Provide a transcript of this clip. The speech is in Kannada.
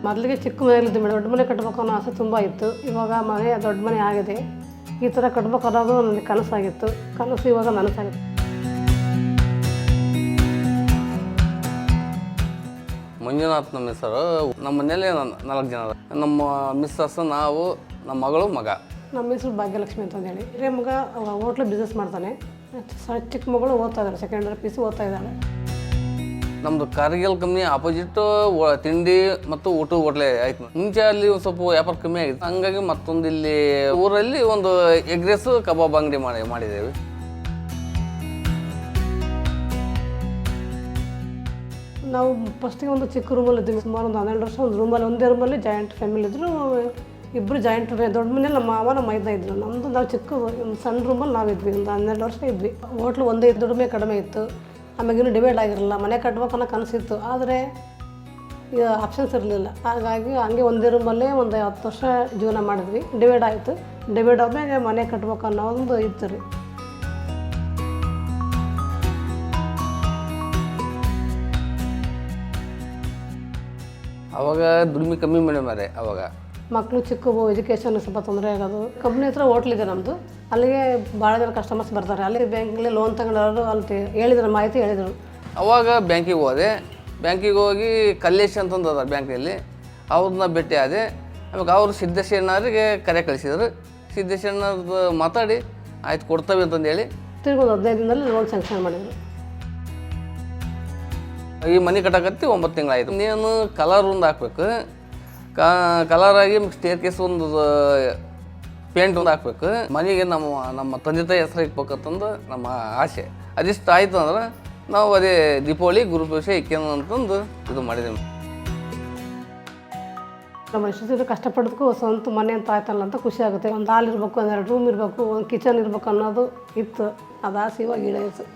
ಮೊದಲಿಗೆ ಚಿಕ್ಕ ಮನೆಯಲ್ಲಿದ್ದು ಮೇಡಮ್, ದೊಡ್ಡ ಮನೆ ಕಟ್ಟಬೇಕು ಅನ್ನೋ ಆಸೆ ತುಂಬ ಇತ್ತು. ಇವಾಗ ಮನೆ ದೊಡ್ಡ ಮನೆ ಆಗಿದೆ. ಈ ಥರ ಕಟ್ಬೇಕು ಅನ್ನೋದು ನನಗೆ ಕನಸಾಗಿತ್ತು. ಕನಸು ಇವಾಗ ನನಸಾಗಿತ್ತು. ಮಂಜುನಾಥ್ ನಮ್ಮ ಹೆಸರು. ನಮ್ಮ ಮನೇಲಿ 4 ಜನ. ನಮ್ಮ ಮಿಸ್ಸಸ್, ನಾವು, ನಮ್ಮ ಮಗಳು, ಮಗ. ನಮ್ಮ ಹೆಸರು ಭಾಗ್ಯಲಕ್ಷ್ಮಿ ಅಂತಂದೇಳಿ. ಹಿರೇ ಮಗ ಹೋಟ್ಲು ಬಿಸ್ನೆಸ್ ಮಾಡ್ತಾನೆ. ಚಿಕ್ಕ ಮಗಳು ಓದ್ತಾ ಇದ್ದಾಳೆ, ಸೆಕೆಂಡರಿ PC ಓದ್ತಾ ಇದ್ದಾಳೆ. ನಮ್ಮದು ಕಾರ್ಗಿಲ್ ಕಂಪ್ನಿ ಆಪೋಸಿಟ್ಟು ತಿಂಡಿ ಮತ್ತು ಊಟ ಹೋಟ್ಲೆ ಆಯ್ತು. ಮುಂಚೆ ಅಲ್ಲಿ ಸ್ವಲ್ಪ ವ್ಯಾಪಾರ ಕಮ್ಮಿ ಆಗಿತ್ತು. ಹಂಗಾಗಿ ಮತ್ತೊಂದು ಇಲ್ಲಿ ಊರಲ್ಲಿ ಒಂದು ಎಗ್ ರೈಸ್ ಕಬಾಬ್ ಅಂಗಡಿ ಮಾಡಿದ್ದೇವೆ. ನಾವು ಫಸ್ಟಿಗೆ ಒಂದು ಚಿಕ್ಕ ರೂಮಲ್ಲಿ ಇದ್ವಿ. ಸುಮಾರು ಒಂದು 12 ವರ್ಷ ಒಂದು ರೂಮಲ್ಲಿ, ಒಂದೇ ರೂಮಲ್ಲಿ ಜಾಯಿಂಟ್ ಫ್ಯಾಮಿಲಿ ಇದ್ದರು. ಇಬ್ಬರು ಜಾಯಿಂಟ್ ದೊಡ್ಡ ಮನೇಲಿ ನಮ್ಮ ಮಾವ ನಮ್ಮ ಮೈದ ಇದ್ರು. ನಮ್ಮದು ನಾವು ಚಿಕ್ಕ ಒಂದು ಸಣ್ಣ ರೂಮಲ್ಲಿ ನಾವಿದ್ವಿ. ಒಂದು 12 ವರ್ಷ ಇದ್ವಿ. ಹೋಟ್ಲು ಒಂದೇ ದುಡಿಮೆ ಕಡಿಮೆ ಇತ್ತು. ಆಮೇಲೆ ಇನ್ನೂ ಡಿವೈಡ್ ಆಗಿರಲಿಲ್ಲ. ಮನೆ ಕಟ್ಬೇಕು ಅನ್ನೋ ಕನಸಿತ್ತು, ಆದರೆ ಈಗ ಆಪ್ಷನ್ಸ್ ಇರಲಿಲ್ಲ. ಹಾಗಾಗಿ ಹಂಗೆ ಒಂದೇ ರೂಮಲ್ಲೇ ಒಂದು 10 ವರ್ಷ ಜೀವನ ಮಾಡಿದ್ವಿ. ಡಿವೈಡ್ ಆಯಿತು. ಡಿವೈಡ್ ಆದ್ಮೇಲೆ ಮನೆ ಕಟ್ಬೇಕು ಅನ್ನೋ ಒಂದು ಇತ್ತು ರೀ. ಅವಾಗ ದುಡಿಮೆ ಕಮ್ಮಿ ಮಾಡಿ ಅವಾಗ ಮಕ್ಕಳು ಚಿಕ್ಕವು, ಎಜುಕೇಷನ್ ಸ್ವಲ್ಪ ತೊಂದರೆ ಆಗೋದು. ಕಂಪ್ನಿ ಹತ್ರ ಹೋಟ್ಲಿದೆ ನಮ್ಮದು. ಅಲ್ಲಿಗೆ ಭಾಳ ಜನ ಕಸ್ಟಮರ್ಸ್ ಬರ್ತಾರೆ. ಅಲ್ಲಿ ಬ್ಯಾಂಕಲ್ಲಿ ಲೋನ್ ತಗೊಂಡವರು ಅಲ್ಲಿ ಹೇಳಿದ್ರು, ಮಾಹಿತಿ ಹೇಳಿದರು. ಅವಾಗ ಬ್ಯಾಂಕಿಗೆ ಹೋದೆ. ಬ್ಯಾಂಕಿಗೆ ಹೋಗಿ ಕಲ್ಲೇಶ್ ಅಂತಂದು ಅದ ಬ್ಯಾಂಕಲ್ಲಿ, ಅವ್ರನ್ನ ಭೇಟಿ ಆದೆ. ಆಮೇಲೆ ಅವರು ಸಿದ್ದೇಶಣ್ಣರಿಗೆ ಕರೆ ಕಳಿಸಿದ್ರು. ಸಿದ್ದೇಶಣ್ಣರ್ದು ಮಾತಾಡಿ ಆಯ್ತು ಕೊಡ್ತೇವೆ ಅಂತಂದೇಳಿ ತಿರ್ಗಿ ಒಂದು 15 ದಿನದಲ್ಲಿ ಲೋನ್ ಸ್ಯಾಂಕ್ಷನ್ ಮಾಡಿದರು. ಈ ಮನೆ ಕಟ್ಟಕತ್ತಿ 9 ತಿಂಗಳಾಯಿತು. ನೀನು ಕಲರ್ ಒಂದು ಹಾಕ್ಬೇಕು. ಕಲರಾಗಿ ಸ್ಟೇರ್ ಕೇಸ್ ಒಂದು ಪೇಂಟ್ ಒಂದು ಹಾಕ್ಬೇಕು. ಮನೆಗೆ ನಮ್ಮ ತಂದೆ ತಾಯಿ ಹೆಸರು ಇಕ್ಬೇಕಂತಂದು ನಮ್ಮ ಆಸೆ. ಅದಿಷ್ಟು ಆಯಿತು ಅಂದ್ರೆ ನಾವು ಅದೇ ದೀಪಾವಳಿ ಗುರುಪ್ರವೇಶ ಇಕ್ಕೇನು ಅಂತಂದು ಇದು ಮಾಡಿದ್ದೀವಿ. ನಮ್ಮ ಇಷ್ಟು ಕಷ್ಟಪಡೋದಕ್ಕೂ ಸ್ವಂತ ಮನೆ ಅಂತ ಆಯ್ತಲ್ಲ ಅಂತ ಖುಷಿ ಆಗುತ್ತೆ. ಒಂದು ಹಾಲ್ ಇರಬೇಕು, 2 ರೂಮ್ ಇರಬೇಕು, ಒಂದು ಕಿಚನ್ ಇರಬೇಕು ಅನ್ನೋದು ಇತ್ತು. ಅದು ಆಸೆ ಇವಾಗ ಈಡೇರಿತು.